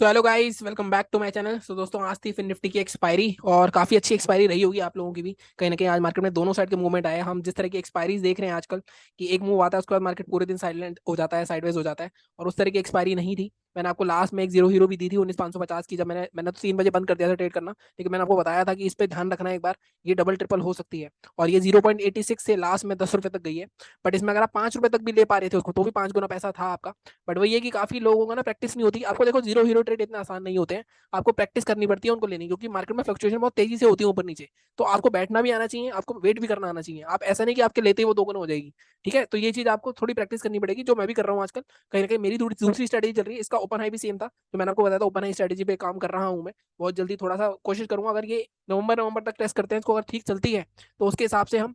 So hello guys, welcome back to my channel. So दोस्तों, आज थी फिर निफ्टी की एक्सपायरी और काफी अच्छी एक्सपायरी रही होगी आप लोगों की भी। कहीं ना कहीं आज मार्केट में दोनों साइड के मूवमेंट आए हैं। हम जिस तरह की एक्सपायरीज देख रहे हैं आजकल कि एक मूव आता है उसके बाद मार्केट पूरे दिन साइलेंट हो जाता है, साइडवेज हो जाता है, और उस तरह की एक्सपायरी नहीं थी। मैंने आपको लास्ट में एक जीरो हीरो भी दी थी 19,550 की, जब मैंने तो 3 बजे बंद कर दिया था ट्रेड करना, लेकिन मैंने आपको बताया था कि इस पर ध्यान रखना एक बार, ये डबल ट्रिपल हो सकती है। और ये 0.86 से लास्ट में 10 रुपए तक गई है। बट इसमें अगर आप 5 रुपए तक भी ले पा रहे थे उसको तो भी 5 गुना पैसा था आपका। बट वही है कि काफी लोगों को ना प्रैक्टिस नहीं होती। आपको देखो, जीरो हीरो ट्रेड इतने आसान नहीं होते हैं। आपको प्रैक्टिस करनी पड़ती है उनको लेने की, क्योंकि मार्केट में फ्लक्चुएशन बहुत तेजी से होती है ऊपर नीचे। तो आपको बैठना भी आना चाहिए, आपको वेट भी करना आना चाहिए। आप ऐसा नहीं कि आपके लेते ही वो दोगुना हो जाएगी। ठीक है, तो ये चीज आपको थोड़ी प्रैक्टिस करनी पड़ेगी, जो मैं भी कर रहा हूँ आजकल। कहीं ना कहीं मेरी थोड़ी दूसरी स्ट्रेटेजी चल रही है। इसका ओपन हाई भी सेम था, तो मैंने आपको बताया था ओपन हाई स्ट्रेटेजी पे काम कर रहा हूँ मैं। बहुत जल्दी थोड़ा सा कोशिश करूंगा, अगर ये नवंबर नवंबर तक टेस्ट करते हैं इसको, अगर ठीक चलती है तो उसके हिसाब से हम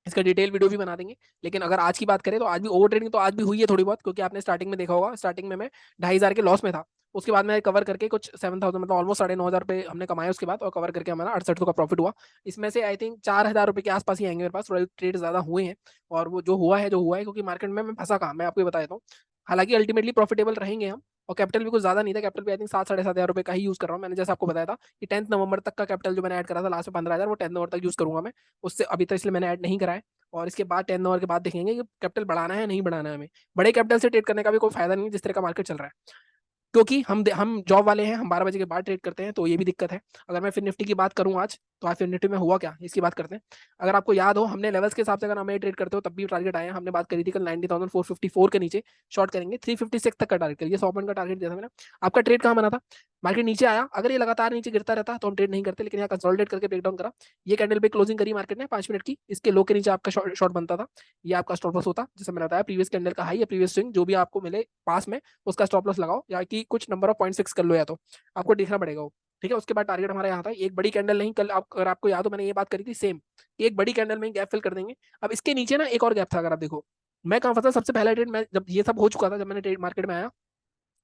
इसका डिटेल वीडियो भी बना देंगे। लेकिन अगर आज की बात करें तो आज भी ओवर ट्रेडिंग तो आज भी हुई है थोड़ी बहुत, क्योंकि आपने स्टार्टिंग में देखा होगा, स्टार्टिंग में मैं 2,500 के लॉस में था। उसके बाद मैं कवर करके कुछ 7,000, मतलब ऑलमोस्ट 9,500 रुपये हमने कमाए उसके बाद, और कवर करके हमारा 68 का प्रॉफिट हुआ। इसमें से आई थिंक 4,000 रुपये के आसपास ही आएंगे मेरे पास, थोड़े ट्रेड ज्यादा हुए हैं। और वो जो हुआ है, जो हुआ है, क्योंकि मार्केट में मैं फंसा कहा, मैं आपको ये बता देता हूँ। हालांकि अल्टीमेटली प्रॉफिटेबल रहेंगे हम। और कैपिटल भी कुछ ज्यादा नहीं था, कैपिटल भी आई थिंक 7 साढ़े 7 हज़ार रुपये का ही यूज कर रहा हूँ मैंने, जैसे आपको बताया था कि 10 नवंबर तक का कैपिटल जो मैंने ऐड करा था लास्ट में 15,000, वो 10 नवंबर तक यूज करूंगा मैं। उससे अभी तक इसलिए मैंने ऐड नहीं करा है। और इसके बाद 10 नंबर के बाद देखेंगे कि कैपिटल बढ़ाना है नहीं बढ़ाना है हमें। बड़े कैपिटल से ट्रेड करने का भी कोई फायदा नहीं है जिस तरह का मार्केट चल रहा है, क्योंकि हम जॉब वाले हैं, हम 12 बजे के बाद ट्रेड करते हैं, तो ये भी दिक्कत है। अगर मैं फिर निफ्टी की बात करूं आज, तो आज फिर निफ्टी में हुआ क्या इसकी बात करते हैं। अगर आपको याद हो, हमने लेवल्स के हिसाब से अगर हमें ट्रेड करते हो तब भी टारगेट आया, हमने बात करी थी कल 90,454 के नीचे शॉर्ट करेंगे, 356 तक का टारगेट करिए, 100 पॉइंट का टारगेट दिया था मैंने। आपका ट्रेड कहाँ बना था? मार्केट नीचे आया, अगर ये लगातार नीचे गिरता रहता तो हम ट्रेड नहीं करते, लेकिन यहाँ कंसोलिडेट करके ब्रेकडाउन करा। ये कैंडल पे क्लोजिंग करी मार्केट ने 5 मिनट की, इसके लो के नीचे आपका शॉर्ट बनता था। ये आपका स्टॉप लॉस होता, जैसे मैंने बताया, प्रीवियस कैंडल का हाई या प्रीवियस स्विंग जो भी आपको मिले पास में, उसका स्टॉप लॉस लगाओ, या कि कुछ नंबर ऑफ पॉइंट फिक्स कर लो, या तो आपको देखना पड़ेगा वो। ठीक है, उसके बाद टारगेट हमारा यहाँ था एक बड़ी कैंडल नहीं, कल अगर आपको याद हो मैंने ये बात करी थी सेम, एक बड़ी कैंडल में गैप फिल कर देंगे। अब इसके नीचे ना एक और गैप था, अगर आप देखो, मैं कहाँ फंसा सबसे पहला ट्रेड, मैं जब ये सब हो चुका था, जब मैंने ट्रेड मार्केट में आया,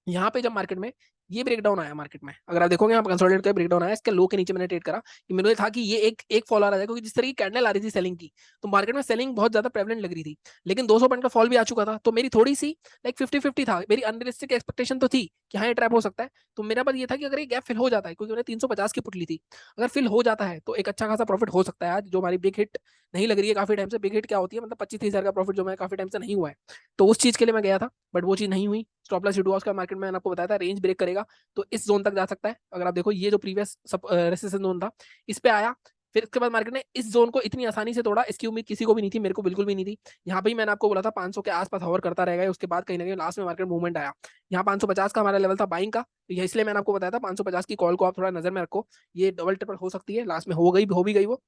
यहाँ पे जब मार्केट में ये ब्रेकडाउन आया, मार्केट में अगर आप देखोगे यहाँ पे कंसोलिडेट का ब्रेकडाउन आया, इसके लो के नीचे मैंने ट्रेड करा कि मुझे था कि ये एक फॉल आ रहा है, क्योंकि जिस तरह की कैंडल आ रही थी सेलिंग की, तो मार्केट में सेलिंग बहुत ज्यादा प्रेवलेंट लग रही थी। लेकिन 200 पॉइंट का फॉल भी आ चुका था, तो मेरी थोड़ी सी लाइक 50-50 था, मेरी अनरियलिस्टिक एक्सपेक्टेशन तो थी कि हाँ ये ट्रैप हो सकता है। तो मेरा बात ये था कि अगर ये गैप फिल हो जाता है, क्योंकि मैंने 350 की पुट ली थी, अगर फिल हो जाता है तो एक अच्छा खासा प्रॉफिट हो सकता है आज, जो हमारी बिग हिट नहीं लग रही है काफी टाइम से। बिग हिट क्या होती है, मतलब 25-30 हज़ार का प्रॉफिट जो मैं काफी टाइम से नहीं हुआ है, तो उस चीज के लिए मैं गया था, बट वो चीज नहीं हुई। स्टॉप लॉस हिट हुआ उसका, मार्केट में मैंने आपको बताया था रेंज ब्रेक करेगा तो इस जोन तक जा सकता है। अगर आप देखो, ये जो प्रीवियस रेसिस्टेंस जोन था, इस पे आया, फिर इसके बाद मार्केट ने इस जोन को इतनी आसानी से तोड़ा, इसकी उम्मीद किसी को भी नहीं थी, मेरे को बिल्कुल भी नहीं थी। यहाँ पे ही मैंने आपको बोला था 500 के आसपास होवर करता रहेगा, उसके बाद कहीं ना कहीं लास्ट में मार्केट मूवमेंट आया। यहाँ 550 का हमारा लेवल था बाइंग का, तो ये इसलिए मैंने आपको बताया था 550 की कॉल को आप थोड़ा नजर में रखो, ये डबल ट्रिपल हो सकती है। लास्ट में हो भी गई वो,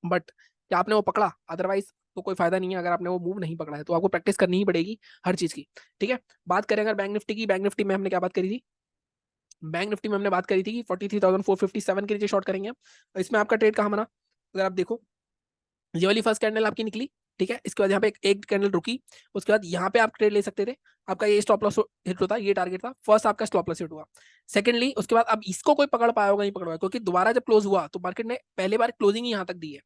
बट क्या आपने वो पकड़ा? अदरवाइज तो कोई फायदा नहीं है। अगर आपने वो मूव नहीं पकड़ा है तो आपको प्रैक्टिस करनी ही पड़ेगी हर चीज की। ठीक है, बात करें अगर बैंक निफ्टी की, बैंक निफ्टी में हमने क्या बात करी थी? बैंक निफ्टी में हमने बात करी थी कि 43,457 के नीचे शॉर्ट करेंगे हम। इसमें आपका ट्रेड कहाँ बना? अगर आप देखो, ये वाली फर्स्ट कैंडल आपकी निकली, ठीक है, इसके बाद यहाँ पे एक कैंडल रुकी, उसके बाद यहाँ पे आप ट्रेड ले सकते थे। आपका ये स्टॉप लॉस हिट होता, ये टारगेट था, फर्स्ट आपका स्टॉप लॉस हिट हुआ। सेकंडली उसके बाद अब इसको कोई पकड़ पाया होगा नहीं पकड़ पाया, क्योंकि दोबारा जब क्लोज हुआ तो मार्केट ने पहले बार क्लोजिंग ही यहाँ तक दी है।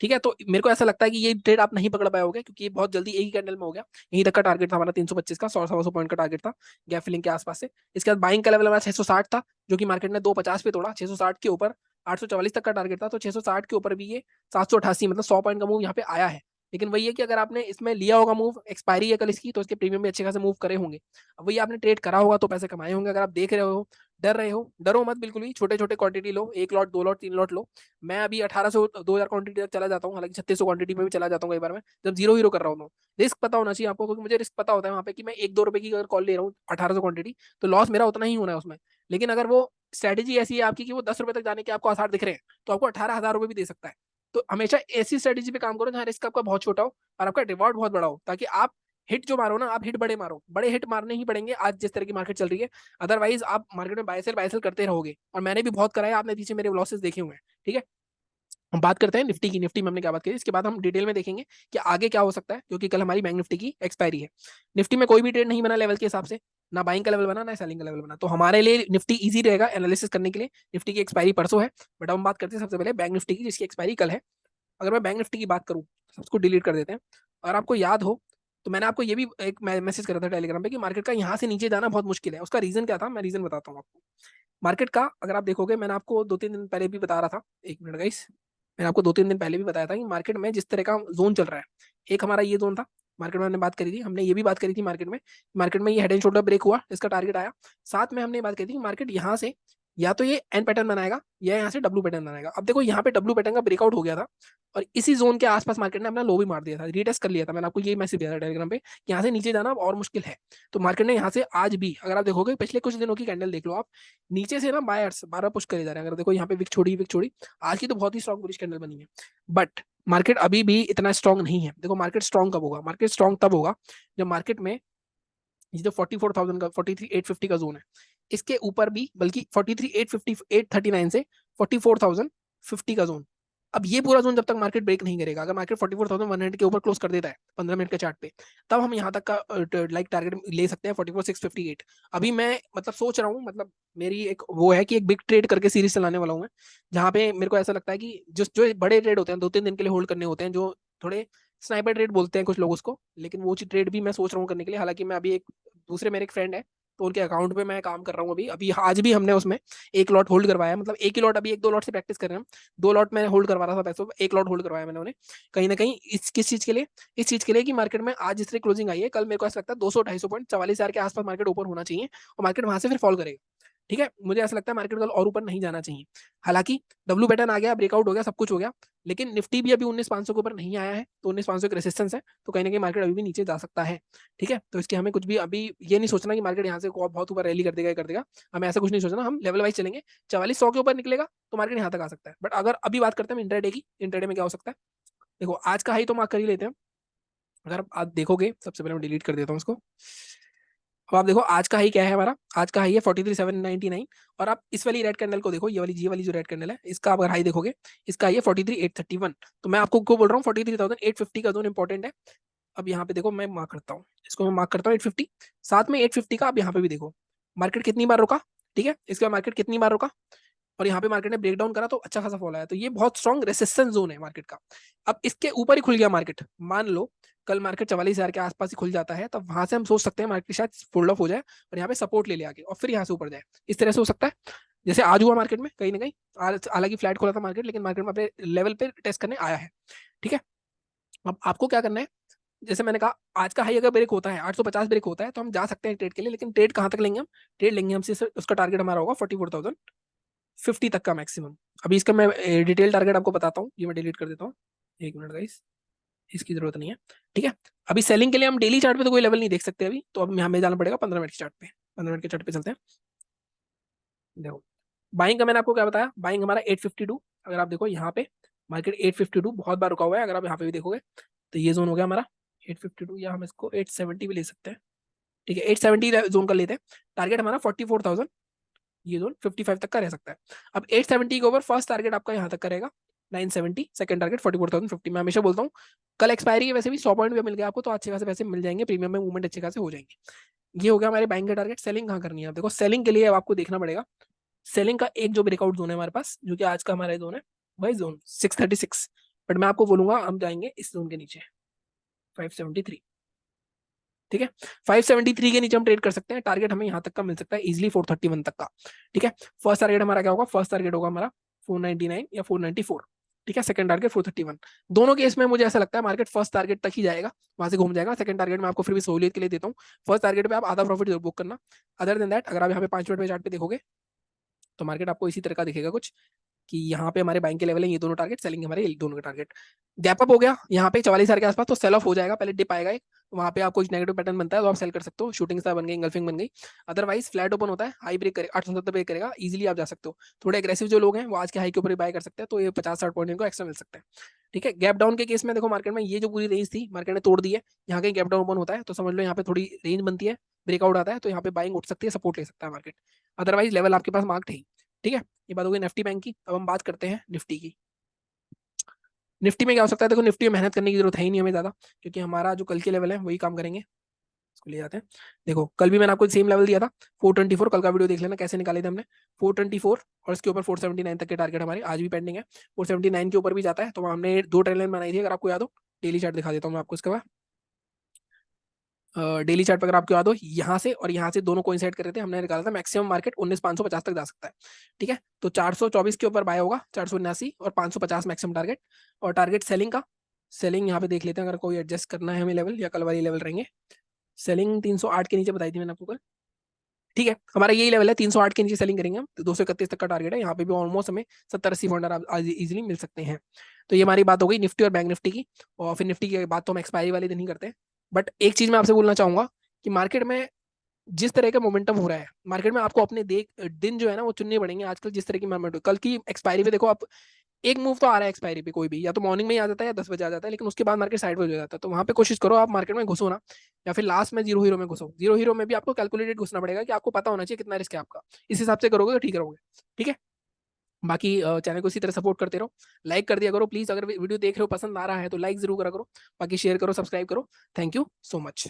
ठीक है, तो मेरे को ऐसा लगता है कि ये ट्रेड आप नहीं पकड़ पाए होगे, क्योंकि ये बहुत जल्दी एक ही कैंडल में हो गया। यहीं तक का टारगेट था हमारा 325 का, 100-125 पॉइंट का टारगेट था गैप फिलिंग के आसपास से। इसके बाद बाइंग का लेवल हमारा 660 था, जो कि मार्केट ने 250 पे तोड़ा, 660 के ऊपर 844 तक का टारगेट था, तो 660 के ऊपर भी ये 788, मतलब 100 पॉइंट का मूव यहाँ पे आया है। लेकिन वही है कि अगर आपने इसमें लिया होगा मूव, एक्सपायरी है कल इसकी, तो इसके प्रीमियम भी अच्छे खासे मूव करे होंगे। अब वही आपने ट्रेड करा होगा तो पैसे कमाए होंगे। अगर आप देख रहे हो, डर रहे हो, डरो मत बिल्कुल भी, छोटे छोटे क्वांटिटी लो, 1 लॉट 2 लॉट 3 लॉट लो। मैं अभी 1800-2000 क्वांटिटी तक चला जाता हूँ, हालांकि 3600 क्वांटिटी में भी चला जाता हूँ कई बार मैं, जब जीरो हीरो कर रहा हूँ तो। रिस्क पता होना चाहिए आपको, क्योंकि मुझे रिस्क पता होता है वहाँ पे कि मैं 1-2 रुपए की अगर कॉल ले रहा हूँ 1800 क्वांटिटी, तो लॉस मेरा उतना ही होना है उसमें। लेकिन अगर वो स्ट्रेटेजी ऐसी है आपकी कि वो 10 रुपए तक जाने के आपको आसार दिख रहे हैं, तो आपको 18,000 रुपए भी दे सकता है। तो हमेशा ऐसी स्ट्रेटेजी पे काम करो जहाँ रिस्क आपका बहुत छोटा हो और आपका रिवॉर्ड बहुत बड़ा हो, ताकि आप हिट जो मारो ना, आप हिट बड़े मारो, बड़े हिट मारने ही पड़ेंगे आज जिस तरह की मार्केट चल रही है। अदरवाइज आप मार्केट में बाय सेल करते रहोगे, और मैंने भी बहुत कराया, आपने पीछे मेरे लॉसेस देखे हुए हैं। ठीक है, हम बात करते हैं निफ्टी की। निफ्टी में हमने क्या बात करी, इसके बाद हम डिटेल में देखेंगे कि आगे क्या हो सकता है, क्योंकि कल हमारी बैंक निफ्टी की एक्सपायरी है। निफ्टी में कोई भी ट्रेड नहीं बना लेवल के हिसाब से, ना बाइंग का लेवल बना ना सेलिंग का लेवल बना, तो हमारे लिए निफ्टी इजी रहेगा एनालिसिस करने के लिए। निफ्टी की एक्सपायरी परसों है, बट हम बात करते हैं सबसे पहले बैंक निफ्टी की, जिसकी एक्सपायरी कल है। अगर मैं बैंक निफ्टी की बात करूं, सबको डिलीट कर देते हैं। और आपको याद हो, तो मैंने आपको ये भी एक मैसेज करा था टेलीग्राम पे कि मार्केट का यहाँ से नीचे जाना बहुत मुश्किल है। उसका रीजन क्या था, मैं रीजन बताता हूँ आपको। मार्केट का अगर आप देखोगे, मैंने आपको 2-3 दिन पहले भी बता रहा था, एक मिनट गाइस, मैंने आपको 2-3 दिन पहले भी बताया था कि मार्केट में जिस तरह का जोन चल रहा है, एक हमारा ये जोन था मार्केट में, हमने बात करी थी, हमने ये भी बात करी थी मार्केट में ये हेड एंड शोल्डर ब्रेक हुआ, इसका टारगेट आया। साथ में हमने बात करी थी कि मार्केट यहाँ से या तो ये एन पैटर्न बनाएगा या यहाँ से डब्ल्यू पैटर्न बनाएगा। अब देखो यहाँ पे डब्ल्यू पैटर्न का ब्रेकआउट हो गया था और इसी जोन के आसपास मार्केट ने अपना लो भी मार दिया था, रीटेस्ट कर लिया था। मैंने आपको ये मैसेज दिया था टेलीग्राम पे कि यहाँ से नीचे जाना और मुश्किल है। तो मार्केट ने यहाँ से आज भी, अगर आप देखोगे पिछले कुछ दिनों की कैंडल देख लो आप, नीचे से ना बायर्स बारह पुश करे जा रहे हैं। अगर देखो यहाँ पे विक छोड़ी, आज की तो बहुत ही स्ट्रॉन्ग बुलिश कैंडल बनी है, बट मार्केट अभी भी इतना स्ट्रॉन्ग नहीं है। देखो मार्केट स्ट्रॉन्ग कब होगा, मार्केट स्ट्रॉन्ग तब होगा जब मार्केट में ये जो 44,000 का 43,850 का जोन है, इसके ऊपर भी, बल्कि 43,850 839 से 44,050 का जोन, अब ये पूरा जोन जब तक मार्केट ब्रेक नहीं करेगा, अगर मार्केट 44,100 के ऊपर क्लोज कर देता है 15 मिनट के चार्ट पे, तब हम यहाँ तक का लाइक टारगेट ले सकते हैं 44,658। अभी मैं मतलब सोच रहा हूँ, मतलब मेरी एक वो है कि एक बिग ट्रेड करके सीरीज चलाने वाला हूँ मैं, जहाँ पे मेरे को ऐसा लगता है कि जो जो बड़े ट्रेड होते हैं 2-3 दिन के लिए होल्ड करने होते हैं, जो थोड़े स्नाइपर ट्रेड बोलते हैं कुछ लोग उसको, लेकिन वो ट्रेड भी मैं सोच रहा हूँ करने के लिए। हालांकि मैं अभी एक दूसरे मेरे एक फ्रेंड है, तो उनके अकाउंट पे मैं काम कर रहा हूँ अभी अभी आज भी हमने उसमें एक लॉट होल्ड करवाया, मतलब एक ही लॉट, अभी 1-2 लॉट से प्रैक्टिस कर रहे हैं हम। 2 लॉट मैंने होल्ड करवा रहा था पैसों, एक लॉट होल्ड करवाया मैंने उन्हें, कहीं ना कहीं इस किस चीज के लिए, इस चीज के लिए कि मार्केट में आज जिस तरह क्लोजिंग आई है, कल मेरे को ऐसा लगता है 200-250 पॉइंट 44,000 के आसपास मार्केट ऊपर होना चाहिए और मार्केट वहां से फिर फॉल करेगा। ठीक है, मुझे ऐसा लगता है मार्केट कल और ऊपर नहीं जाना चाहिए। हालांकि डब्ल्यू पैटर्न आ गया, ब्रेकआउट हो गया, सब कुछ हो गया, लेकिन निफ्टी भी अभी 19,500 के ऊपर नहीं आया है, तो 19,500 एक रेसिस्टेंस है, तो कहीं ना कहीं मार्केट अभी भी नीचे जा सकता है। ठीक है, तो इसके हमें कुछ भी अभी ये नहीं सोचना कि मार्केट यहाँ से बहुत ऊपर रैली कर देगा, हमें ऐसा कुछ नहीं सोचना, हम लेवल वाइज चलेंगे। 4400 के ऊपर निकलेगा तो मार्केट यहाँ तक आ सकता है। बट अगर अभी बात करते हैं इंट्राडे की, इंट्राडे में क्या हो सकता है, देखो आज का हाई तो मार्क कर ही लेते हैं। अगर आप देखोगे, सबसे पहले मैं डिलीट कर देता हूँ उसको। अब आप देखो आज का हाई क्या है हमारा, आज का हाई है 43,799। और आप इस वाली रेड कैंडल को देखो, ये वाली जी वाली जो रेड कैंडल है, इसका अगर हाई देखोगे, इसका हाई है 43,831। तो मैं आपको क्यों बोल रहा हूँ 43,850 का जोन इंपॉर्टेंट है। अब यहाँ पे देखो, मैं मार्क करता हूँ इसको, मैं मार्क करता हूँ 850, साथ में 850 का। अब यहाँ पे भी देखो मार्केट कितनी बार रुका, ठीक है, इसके बाद मार्केट कितनी बार रुका, और यहाँ पे मार्केट ने ब्रेकडाउन करा तो अच्छा खासा फॉल आया, तो ये बहुत स्ट्रॉन्ग रेसिस्टेंस जोन है मार्केट का। अब इसके ऊपर ही खुल गया मार्केट, मान लो कल मार्केट 44,000 के आसपास ही खुल जाता है, तब वहां से हम सोच सकते हैं मार्केट शायद फोल्ड ऑफ हो जाए और यहाँ पे सपोर्ट ले आगे और फिर यहाँ से ऊपर जाए। इस तरह से हो सकता है जैसे आज हुआ मार्केट में, कहीं ना कहीं हालांकि फ्लैट खोला था मार्केट, लेकिन मार्केट में अपने लेवल पे टेस्ट करने आया है। ठीक है, अब आपको क्या करना है, जैसे मैंने कहा आज का हाई अगर ब्रेक होता है 850 ब्रेक होता है तो हम जा सकते हैं ट्रेड के लिए, लेकिन ट्रेड कहाँ तक लेंगे हम, ट्रेड लेंगे हमसे उसका टारगेट हमारा होगा 44,050 तक का मैक्सिमम। अभी इसका मैं डिटेल टारगेट आपको बताता हूँ, ये मैं डिलीट कर देता हूँ, एक मिनट गाइस, इसकी जरूरत नहीं है। ठीक है, अभी सेलिंग के लिए हम डेली चार्ट पे तो कोई लेवल नहीं देख सकते अभी, तो अब हमें जाना पड़ेगा 15 मिनट के चार्ट पे। 15 मिनट के चार्ट पे चलते हैं। देखो बाइंग का मैंने आपको क्या बताया, बाइंग हमारा 852, अगर आप देखो यहाँ पे मार्केट 852 बहुत बार रुका हुआ है, अगर आप यहाँ पे भी देखोगे तो ये जोन हो गया हमारा 852, या हम इसको 870 भी ले सकते हैं। ठीक है, 870 जोन का लेते हैं, टारगेट हमारा 44,000, ये जोन 55 तक का रह सकता है। अब 870 के ऊपर फर्स्ट टारगेट आपका यहाँ तक करेगा 970, सेकंड टारगेट 44,050। मैं हमेशा बोलता हूँ कल एक्सपायरी है, वैसे भी 100 पॉइंट भी मिल गया आपको तो अच्छे खासे पैसे मिल जाएंगे, प्रीमियम में मूवमेंट अच्छे खासे हो जाएंगे। ये हो गया हमारे बाइंग का टारगेट। सेलिंग कहाँ करनी है, आप देखो सेलिंग के लिए अब आपको देखना पड़ेगा, सेलिंग का एक जो ब्रेकआउट जोन है हमारे पास, जो कि आज का हमारा जोन है, वही जोन 636। बट मैं आपको बोलूंगा हम जाएंगे इस जोन के नीचे 573। ठीक है, 573 के नीचे हम ट्रेड कर सकते हैं, टारगेट हमें यहाँ तक का मिल सकता है इजिली 431 तक का। ठीक है, फर्स्ट टारगेट हमारा क्या होगा, फर्स्ट टारगेट होगा हमारा 499 या 494। ठीक है, सेकंड टारगेट 431। दोनों केस में मुझे ऐसा लगता है मार्केट फर्स्ट टारगेट तक ही जाएगा, वहां से घूम जाएगा। सेकंड टारगेट में आपको फिर भी सहूलियत के लिए देता हूँ, फर्स्ट टारगेट पे आप आधा प्रॉफिट जरूर बुक करना। अदर देन दैट, अगर आप यहाँ पे 5 मिनट में चार्ट पे देखोगे तो मार्केट आपको इसी तरह का दिखेगा कुछ, कि यहाँ पे हमारे बैंक के लेवल है, ये दोनों टारगेट सेलिंग हमारे दोनों के टारगेट। गैप अप हो गया यहाँ पे 44,000 के आसपास, तो सेल ऑफ हो जाएगा, पहले डिप आएगा एक, वहाँ पे आपको नेगेटिव पैटर्न बनता है तो आप सेल कर सकते हो, शूटिंग स्टार बन गई, इंगल्फिंग बन गई। अदरवाइज फ्लैट ओपन होता है, हाई ब्रेक करेगा 870 ब्रेक करेगा, इजीली आप जा सकते हो। थोड़े एग्रेसिव जो लोग हैं वो आज के हाई के ऊपर बाय कर सकते हैं, तो ये 50-60 पॉइंट इनको एक्स्ट्रा मिल सकता है। ठीक है, गैप डाउन के केस में देखो मार्केट में ये जो पूरी रेंज थी मार्केट ने तोड़ दी है, यहाँ कहीं गैप डाउन ओपन होता है तो समझ लो यहाँ पे थोड़ी रेंज बनती है, ब्रेकआउट आता है तो यहाँ पे बाइंग उठ सकती है, सपोर्ट ले सकता है मार्केट। अदरवाइज लेवल आपके पास मार्क्ड है। ठीक है, ये बात हो गई निफ्टी बैंक की। अब हम बात करते हैं निफ्टी की। निफ्टी में क्या हो सकता है, देखो निफ्टी में मेहनत करने की जरूरत है ही नहीं हमें ज्यादा, क्योंकि हमारा जो कल के लेवल है वही काम करेंगे। इसको ले जाते हैं। देखो कल भी मैंने आपको सेम लेवल दिया था 424, कल का वीडियो देख लेना कैसे निकाले थे हमने 424, और इसके ऊपर 479 तक के टारगेट हमारे आज भी पेंडिंग है। 479 के ऊपर भी जाता है तो हमने 2 ट्रेंड लाइन बनाई थी, अगर आपको याद हो। डेली चार्ट दिखा देता हूँ मैं आपको इसके बाद। डेली चार्ट पर अगर आपको याद हो, यहाँ से और यहाँ से दोनों कोइंसाइड कर रहे थे, हमने निकाला था मैक्सिमम मार्केट 19,550 तक जा सकता है। ठीक है, तो 424 के ऊपर बाय होगा, 479 और 550 मैक्सिमम टारगेट। और टारगेट सेलिंग का, सेलिंग यहाँ पे देख लेते हैं अगर कोई एडजस्ट करना है हमें लेवल, या कल वाली लेवल रहेंगे। सेलिंग 308 के नीचे बताई थी मैंने आपको कल। ठीक है, हमारा यही लेवल है, 308 के नीचे सेलिंग करेंगे हम, तो 231 तक का टारगेट है। यहाँ पे भी ऑलमोस्ट हमें 70-80 पॉइंट आज इजीली मिल सकते हैं। तो ये हमारी बात हो गई निफ्टी और बैंक निफ्टी की। और फिर निफ्टी की बात तो हम एक्सपायरी वाले दिन ही करते हैं। बट एक चीज मैं आपसे बोलना चाहूंगा कि मार्केट में जिस तरह का मोमेंटम हो रहा है मार्केट में, आपको अपने दिन जो है ना वो चुनने पड़ेंगे। आजकल जिस तरह की मोमेंटम, कल की एक्सपायरी पे देखो आप, एक मूव तो आ रहा है एक्सपायरी पे कोई भी, या तो मॉर्निंग में ही आ जाता है या 10 बजे आ जाता है, लेकिन उसके बाद मार्केट साइड हो जाता है। तो वहां पे कोशिश करो आप मार्केट में घुसो ना, या फिर लास्ट में जीरो हीरो में घुसो। जीरो हीरो में भी आपको कैलकुलेटेड घुसना पड़ेगा कि आपको पता होना चाहिए कितना रिस्क है आपका। इस हिसाब से करोगे तो ठीक रहोगे। ठीक है, बाकी चैनल को इसी तरह सपोर्ट करते रहो, लाइक कर दिया करो प्लीज। अगर वीडियो देख रहे हो पसंद आ रहा है तो लाइक जरूर करा करो, बाकी शेयर करो, सब्सक्राइब करो। Thank you so much.